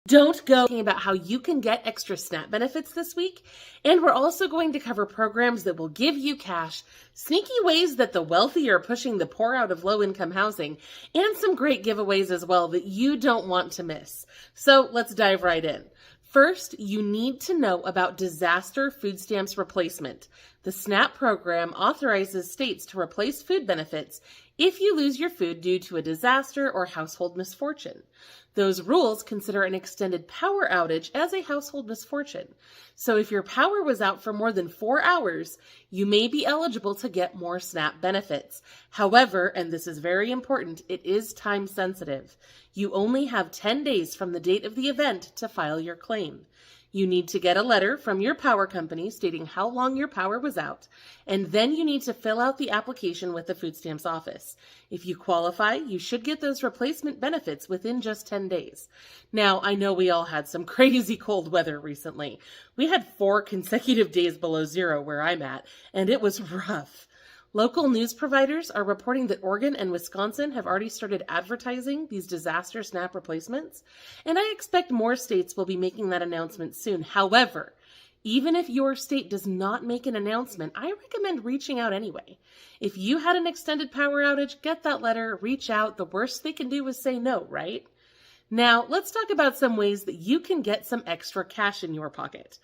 Don't go talking about how you can get extra SNAP benefits this week. And we're also going to cover programs that will give you cash, sneaky ways that the wealthy are pushing the poor out of low-income housing, and some great giveaways as well that you don't want to miss. So let's dive right in. First, you need to know about disaster food stamps replacement. The SNAP program authorizes states to replace food benefits if you lose your food due to a disaster or household misfortune. Those rules consider an extended power outage as a household misfortune. So if your power was out for more than 4 hours, you may be eligible to get more SNAP benefits. However, and this is very important, it is time sensitive. You only have 10 days from the date of the event to file your claim. You need to get a letter from your power company stating how long your power was out, and then you need to fill out the application with the food stamps office. If you qualify, you should get those replacement benefits within just 10 days. Now, I know we all had some crazy cold weather recently. We had 4 consecutive days below zero where I'm at, and it was rough. Local news providers are reporting that Oregon and Wisconsin have already started advertising these disaster SNAP replacements, and I expect more states will be making that announcement soon. However, even if your state does not make an announcement, I recommend reaching out anyway. If you had an extended power outage, get that letter, reach out. The worst they can do is say no, right? Now, let's talk about some ways that you can get some extra cash in your pocket.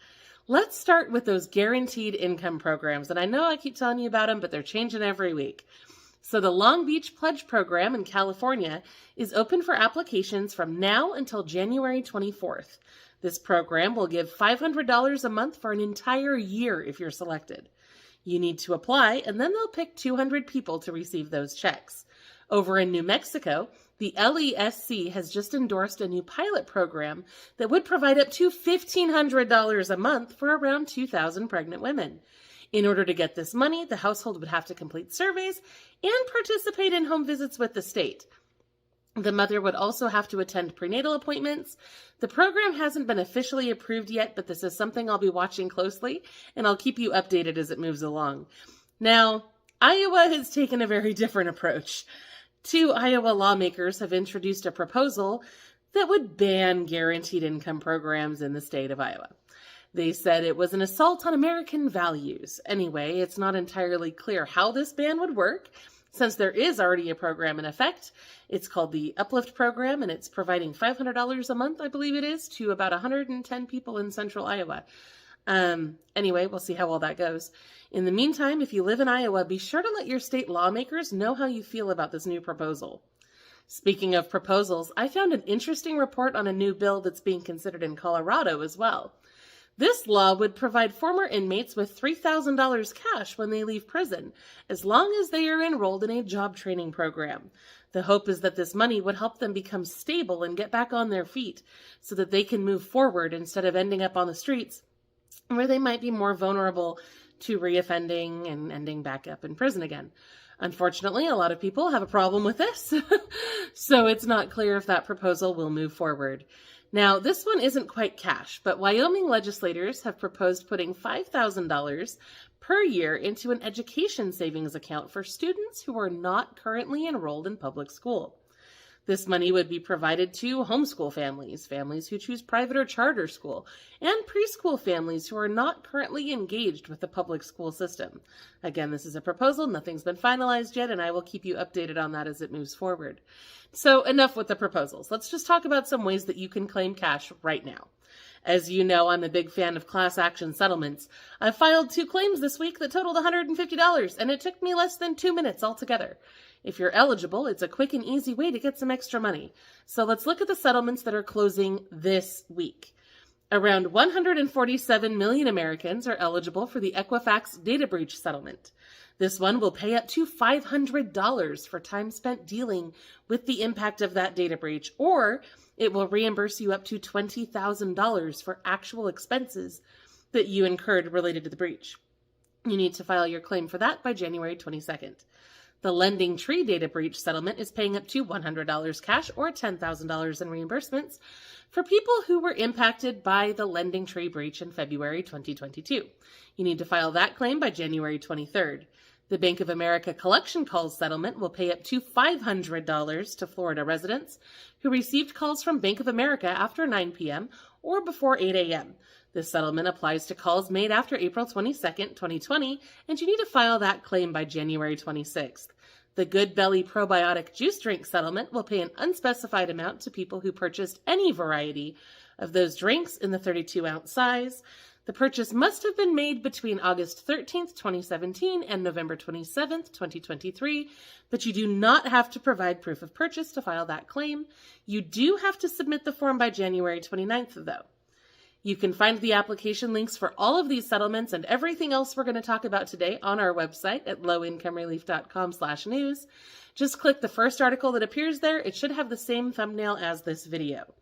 Let's start with those guaranteed income programs. And I know I keep telling you about them, but they're changing every week. So the Long Beach Pledge Program in California is open for applications from now until January 24th. This program will give $500 a month for an entire year if you're selected. You need to apply, and then they'll pick 200 people to receive those checks. Over in New Mexico, the LESC has just endorsed a new pilot program that would provide up to $1,500 a month for around 2,000 pregnant women. In order to get this money, the household would have to complete surveys and participate in home visits with the state. The mother would also have to attend prenatal appointments. The program hasn't been officially approved yet, but this is something I'll be watching closely, and I'll keep you updated as it moves along. Now, Iowa has taken a very different approach. 2 Iowa lawmakers have introduced a proposal that would ban guaranteed income programs in the state of Iowa. They said it was an assault on American values. Anyway, it's not entirely clear how this ban would work, since there is already a program in effect. It's called the Uplift Program, and it's providing $500 a month, I believe it is, to about 110 people in central Iowa. Anyway, we'll see how all that goes. In the meantime, if you live in Iowa, be sure to let your state lawmakers know how you feel about this new proposal. Speaking of proposals, I found an interesting report on a new bill that's being considered in Colorado as well. This law would provide former inmates with $3,000 cash when they leave prison, as long as they are enrolled in a job training program. The hope is that this money would help them become stable and get back on their feet so that they can move forward instead of ending up on the streets, where they might be more vulnerable to reoffending and ending back up in prison again. Unfortunately, a lot of people have a problem with this, so it's not clear if that proposal will move forward. Now, this one isn't quite cash, but Wyoming legislators have proposed putting $5,000 per year into an education savings account for students who are not currently enrolled in public school. This money would be provided to homeschool families, families who choose private or charter school, and preschool families who are not currently engaged with the public school system. Again, this is a proposal. Nothing's been finalized yet, and I will keep you updated on that as it moves forward. So enough with the proposals. Let's just talk about some ways that you can claim cash right now. As you know, I'm a big fan of class action settlements. I filed 2 claims this week that totaled $150, and it took me less than 2 minutes altogether. If you're eligible, it's a quick and easy way to get some extra money. So let's look at the settlements that are closing this week. Around 147 million Americans are eligible for the Equifax data breach settlement. This one will pay up to $500 for time spent dealing with the impact of that data breach, or it will reimburse you up to $20,000 for actual expenses that you incurred related to the breach. You need to file your claim for that by January 22nd. The Lending Tree data breach settlement is paying up to $100 cash or $10,000 in reimbursements for people who were impacted by the Lending Tree breach in February 2022. You need to file that claim by January 23rd. The Bank of America collection calls settlement will pay up to $500 to Florida residents who received calls from Bank of America after 9 p.m. or before 8 a.m. This settlement applies to calls made after April 22nd, 2020, and you need to file that claim by January 26th. The Good Belly probiotic juice drink settlement will pay an unspecified amount to people who purchased any variety of those drinks in the 32-ounce size. The purchase must have been made between August 13th, 2017 and November 27th, 2023, but you do not have to provide proof of purchase to file that claim. You do have to submit the form by January 29th, though. You can find the application links for all of these settlements and everything else we're going to talk about today on our website at lowincomerelief.com/news. Just click the first article that appears there. It should have the same thumbnail as this video.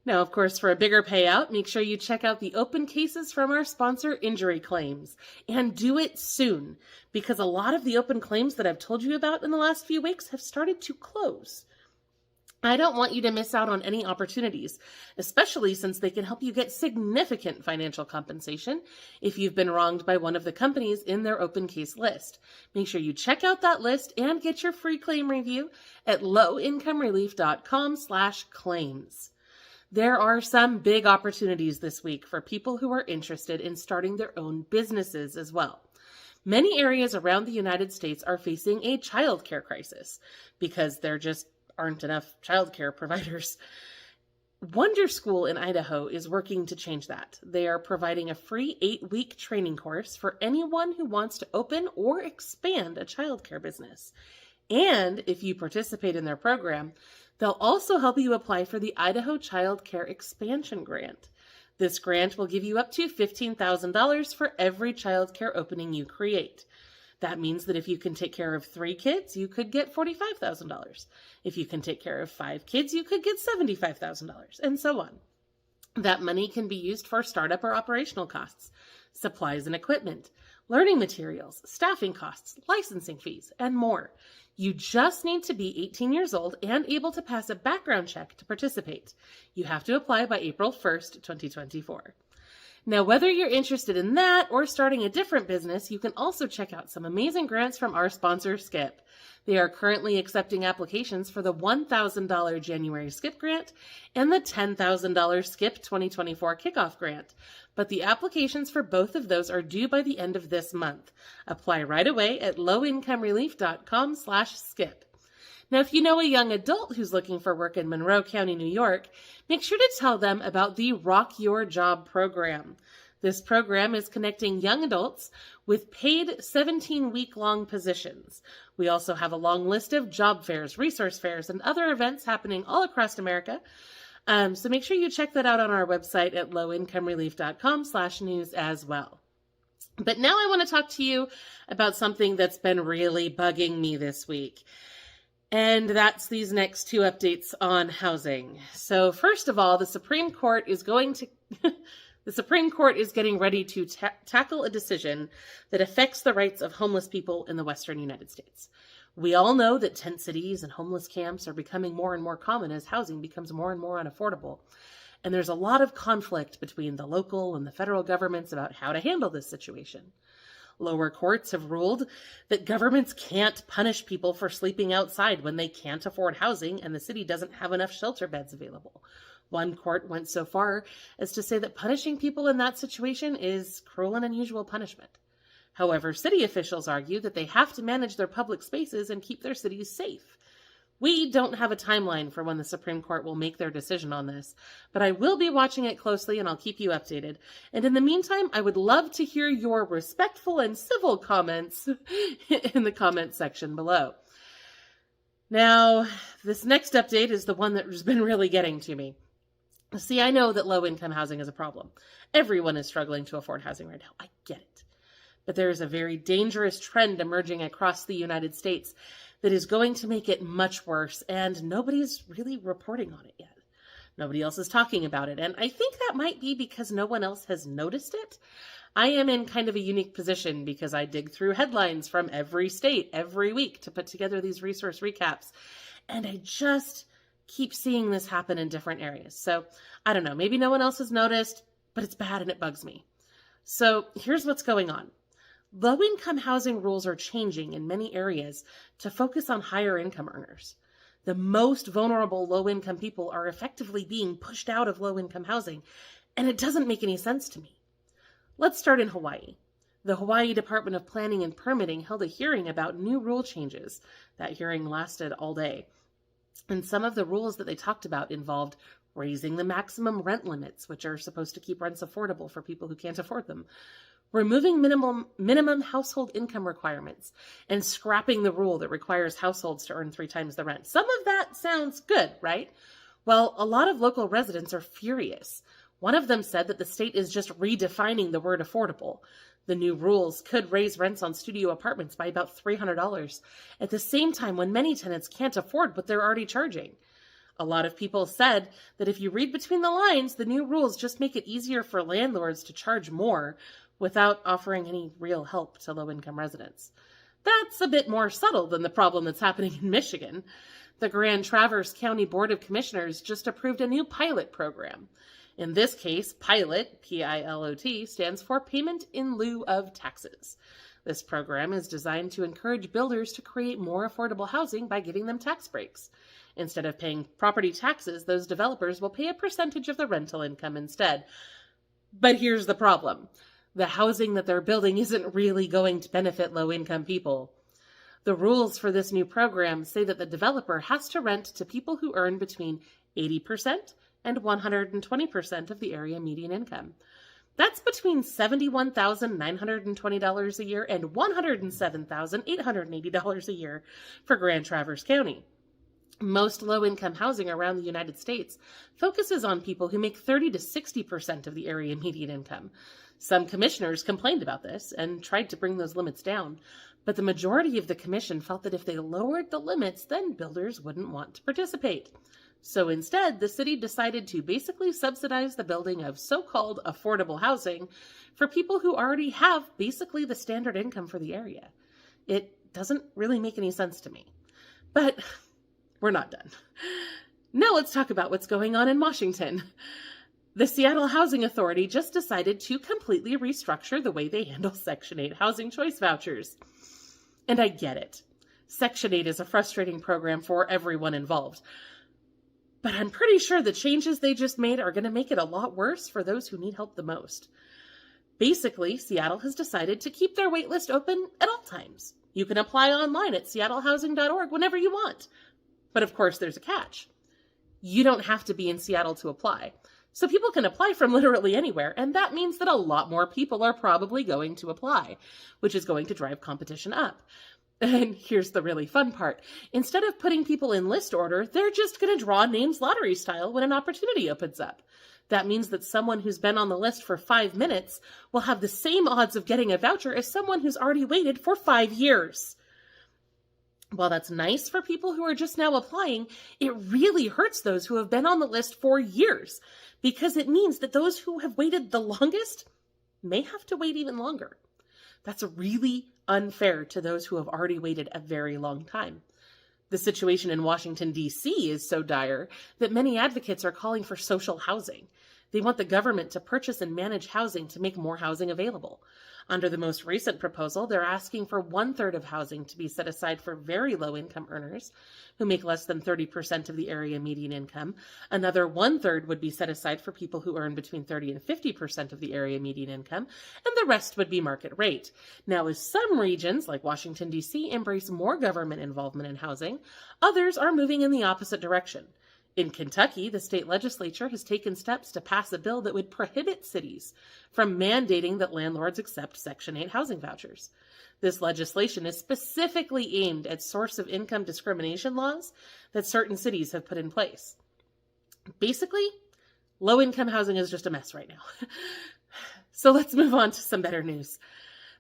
Now, of course, for a bigger payout, make sure you check out the open cases from our sponsor, Injury Claims, and do it soon, because a lot of the open claims that I've told you about in the last few weeks have started to close. I don't want you to miss out on any opportunities, especially since they can help you get significant financial compensation if you've been wronged by one of the companies in their open case list. Make sure you check out that list and get your free claim review at lowincomerelief.com/claims. There are some big opportunities this week for people who are interested in starting their own businesses as well. Many areas around the United States are facing a childcare crisis because there just aren't enough childcare providers. Wonder School in Idaho is working to change that. They are providing a free 8-week training course for anyone who wants to open or expand a childcare business. And if you participate in their program, they'll also help you apply for the Idaho Child Care Expansion Grant. This grant will give you up to $15,000 for every child care opening you create. That means that if you can take care of 3 kids, you could get $45,000. If you can take care of 5 kids, you could get $75,000, and so on. That money can be used for startup or operational costs, supplies and equipment, learning materials, staffing costs, licensing fees, and more. You just need to be 18 years old and able to pass a background check to participate. You have to apply by April 1st, 2024. Now, whether you're interested in that or starting a different business, you can also check out some amazing grants from our sponsor, Skip. They are currently accepting applications for the $1,000 January Skip grant and the $10,000 Skip 2024 kickoff grant. But the applications for both of those are due by the end of this month. Apply right away at lowincomerelief.com/skip. Now, if you know a young adult who's looking for work in Monroe County, New York, make sure to tell them about the Rock Your Job program. This program is connecting young adults with paid 17-week-long positions. We also have a long list of job fairs, resource fairs, and other events happening all across America. So make sure you check that out on our website at lowincomerelief.com/news as well. But now I want to talk to you about something that's been really bugging me this week. And that's these next 2 updates on housing. So first of all, the Supreme Court is getting ready to tackle a decision that affects the rights of homeless people in the Western United States. We all know that tent cities and homeless camps are becoming more and more common as housing becomes more and more unaffordable. And there's a lot of conflict between the local and the federal governments about how to handle this situation. Lower courts have ruled that governments can't punish people for sleeping outside when they can't afford housing and the city doesn't have enough shelter beds available. One court went so far as to say that punishing people in that situation is cruel and unusual punishment. However, city officials argue that they have to manage their public spaces and keep their cities safe. We don't have a timeline for when the Supreme Court will make their decision on this, but I will be watching it closely and I'll keep you updated. And in the meantime, I would love to hear your respectful and civil comments in the comment section below. Now, this next update is the one that has been really getting to me. See, I know that low-income housing is a problem. Everyone is struggling to afford housing right now. I get it. But there is a very dangerous trend emerging across the United States that is going to make it much worse, and nobody's really reporting on it yet. Nobody else is talking about it, and I think that might be because no one else has noticed it. I am in kind of a unique position because I dig through headlines from every state every week to put together these resource recaps, and I just keep seeing this happen in different areas. So I don't know, maybe no one else has noticed, but it's bad and it bugs me. So here's what's going on. Low-income housing rules are changing in many areas to focus on higher income earners. The most vulnerable low-income people are effectively being pushed out of low-income housing, and it doesn't make any sense to me. Let's start in Hawaii. The Hawaii Department of Planning and Permitting held a hearing about new rule changes. That hearing lasted all day. And some of the rules that they talked about involved raising the maximum rent limits, which are supposed to keep rents affordable for people who can't afford them, removing minimum household income requirements, and scrapping the rule that requires households to earn 3 times the rent. Some of that sounds good, right? Well, a lot of local residents are furious. One of them said that the state is just redefining the word affordable. The new rules could raise rents on studio apartments by about $300 at the same time when many tenants can't afford what they're already charging. A lot of people said that if you read between the lines, the new rules just make it easier for landlords to charge more without offering any real help to low-income residents. That's a bit more subtle than the problem that's happening in Michigan. The Grand Traverse County Board of Commissioners just approved a new pilot program. In this case, PILOT, P-I-L-O-T, stands for Payment in Lieu of Taxes. This program is designed to encourage builders to create more affordable housing by giving them tax breaks. Instead of paying property taxes, those developers will pay a percentage of the rental income instead. But here's the problem. The housing that they're building isn't really going to benefit low-income people. The rules for this new program say that the developer has to rent to people who earn between 80% and 120% of the area median income. That's between $71,920 a year and $107,880 a year for Grand Traverse County. Most low-income housing around the United States focuses on people who make 30 to 60% of the area median income. Some commissioners complained about this and tried to bring those limits down, but the majority of the commission felt that if they lowered the limits, then builders wouldn't want to participate. So instead, the city decided to basically subsidize the building of so-called affordable housing for people who already have basically the standard income for the area. It doesn't really make any sense to me. But we're not done. Now let's talk about what's going on in Washington. The Seattle Housing Authority just decided to completely restructure the way they handle Section 8 housing choice vouchers. And I get it. Section 8 is a frustrating program for everyone involved. But I'm pretty sure the changes they just made are going to make it a lot worse for those who need help the most. Basically, Seattle has decided to keep their waitlist open at all times. You can apply online at seattlehousing.org whenever you want. But of course, there's a catch. You don't have to be in Seattle to apply. So people can apply from literally anywhere, and that means that a lot more people are probably going to apply, which is going to drive competition up. And here's the really fun part. Instead of putting people in list order, they're just going to draw names lottery style when an opportunity opens up. That means that someone who's been on the list for 5 minutes will have the same odds of getting a voucher as someone who's already waited for 5 years. While that's nice for people who are just now applying, it really hurts those who have been on the list for years, because it means that those who have waited the longest may have to wait even longer. That's really unfair to those who have already waited a very long time. The situation in Washington, D.C. is so dire that many advocates are calling for social housing. They want the government to purchase and manage housing to make more housing available. Under the most recent proposal, they're asking for 1/3 of housing to be set aside for very low-income earners who make less than 30% of the area median income. Another 1/3 would be set aside for people who earn between 30 and 50% of the area median income, and the rest would be market rate. Now, as some regions, like Washington, D.C., embrace more government involvement in housing, others are moving in the opposite direction. In Kentucky, the state legislature has taken steps to pass a bill that would prohibit cities from mandating that landlords accept Section 8 housing vouchers. This legislation is specifically aimed at source of income discrimination laws that certain cities have put in place. Basically, low-income housing is just a mess right now. So let's move on to some better news.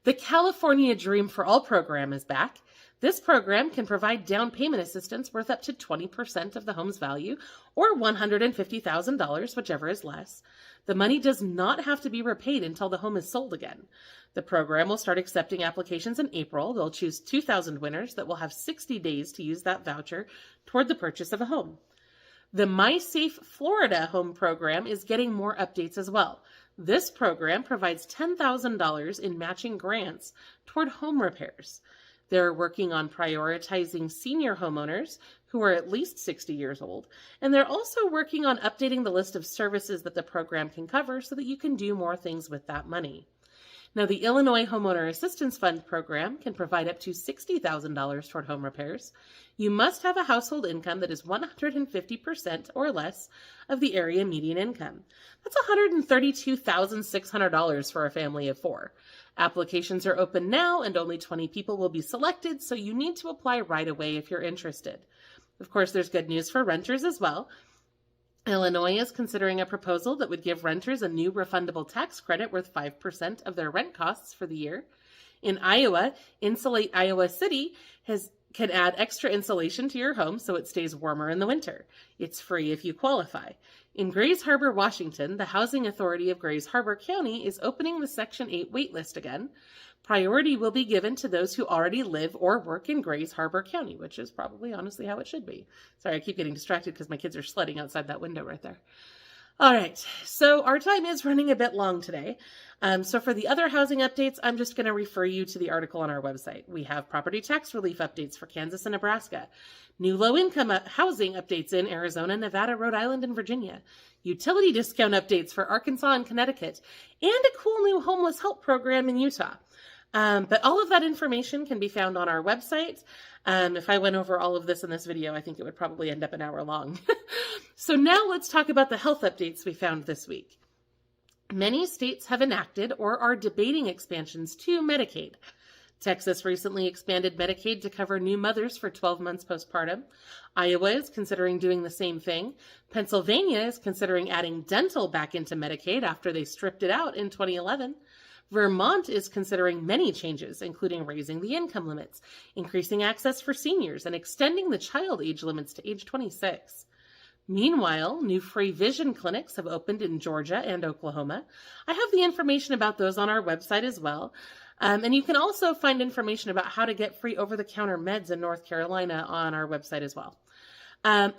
The California Dream for All program is back. This program can provide down payment assistance worth up to 20% of the home's value, or $150,000, whichever is less. The money does not have to be repaid until the home is sold again. The program will start accepting applications in April. They'll choose 2,000 winners that will have 60 days to use that voucher toward the purchase of a home. The MySafe Florida Home program is getting more updates as well. This program provides $10,000 in matching grants toward home repairs. They're working on prioritizing senior homeowners who are at least 60 years old, and they're also working on updating the list of services that the program can cover so that you can do more things with that money. Now, the Illinois Homeowner Assistance Fund program can provide up to $60,000 toward home repairs. You must have a household income that is 150% or less of the area median income. That's $132,600 for a family of 4. Applications are open now, and only 20 people will be selected, so you need to apply right away if you're interested. Of course, there's good news for renters as well. Illinois is considering a proposal that would give renters a new refundable tax credit worth 5% of their rent costs for the year. In Iowa, Insulate Iowa City can add extra insulation to your home so it stays warmer in the winter. It's free if you qualify. In Grays Harbor, Washington, the Housing Authority of Grays Harbor County is opening the Section 8 waitlist again. Priority will be given to those who already live or work in Grays Harbor County, which is probably honestly how it should be. Sorry, I keep getting distracted because my kids are sledding outside that window right there. All right, so our time is running a bit long today. So for the other housing updates, I'm just going to refer you to the article on our website. We have property tax relief updates for Kansas and Nebraska, new low-income housing updates in Arizona, Nevada, Rhode Island, and Virginia, utility discount updates for Arkansas and Connecticut, and a cool new homeless help program in Utah. But all of that information can be found on our website. If I went over all of this in this video, I think it would probably end up an hour long. So now let's talk about the health updates we found this week. Many states have enacted or are debating expansions to Medicaid. Texas recently expanded Medicaid to cover new mothers for 12 months postpartum. Iowa is considering doing the same thing. Pennsylvania is considering adding dental back into Medicaid after they stripped it out in 2011. Vermont is considering many changes, including raising the income limits, increasing access for seniors, and extending the child age limits to age 26. Meanwhile, new free vision clinics have opened in Georgia and Oklahoma. I have the information about those on our website as well. And you can also find information about how to get free over-the-counter meds in North Carolina on our website as well. And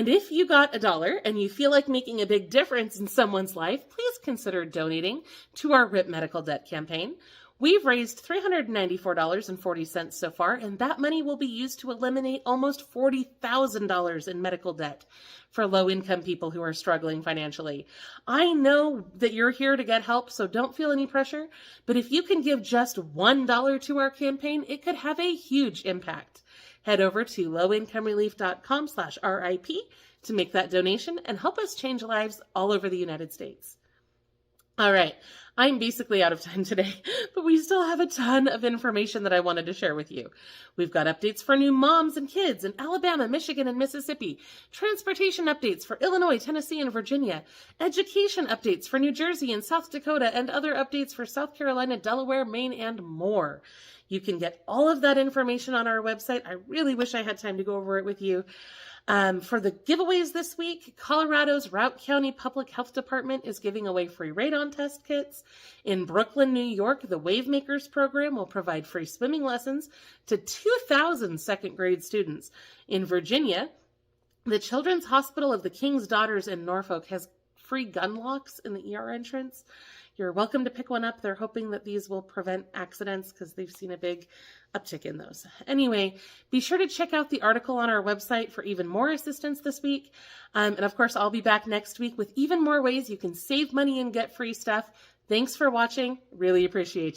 if you got $1 and you feel like making a big difference in someone's life, please consider donating to our RIP Medical Debt campaign. We've raised $394.40 so far, and that money will be used to eliminate almost $40,000 in medical debt for low-income people who are struggling financially. I know that you're here to get help, so don't feel any pressure, but if you can give just $1 to our campaign, it could have a huge impact. Head over to lowincomerelief.com/RIP to make that donation and help us change lives all over the United States. All right, I'm basically out of time today, but we still have a ton of information that I wanted to share with you. We've got updates for new moms and kids in Alabama, Michigan, and Mississippi, transportation updates for Illinois, Tennessee, and Virginia, education updates for New Jersey and South Dakota, and other updates for South Carolina, Delaware, Maine, and more. You can get all of that information on our website. I really wish I had time to go over it with you. For the giveaways this week, Colorado's Routt County Public Health Department is giving away free radon test kits. In Brooklyn, New York, the Wave Makers program will provide free swimming lessons to 2,000 second grade students. In Virginia, the Children's Hospital of the King's Daughters in Norfolk has free gun locks in the ER entrance. You're welcome to pick one up. They're hoping that these will prevent accidents because they've seen a big uptick in those. Anyway, be sure to check out the article on our website for even more assistance this week. And of course, I'll be back next week with even more ways you can save money and get free stuff. Thanks for watching. Really appreciate you.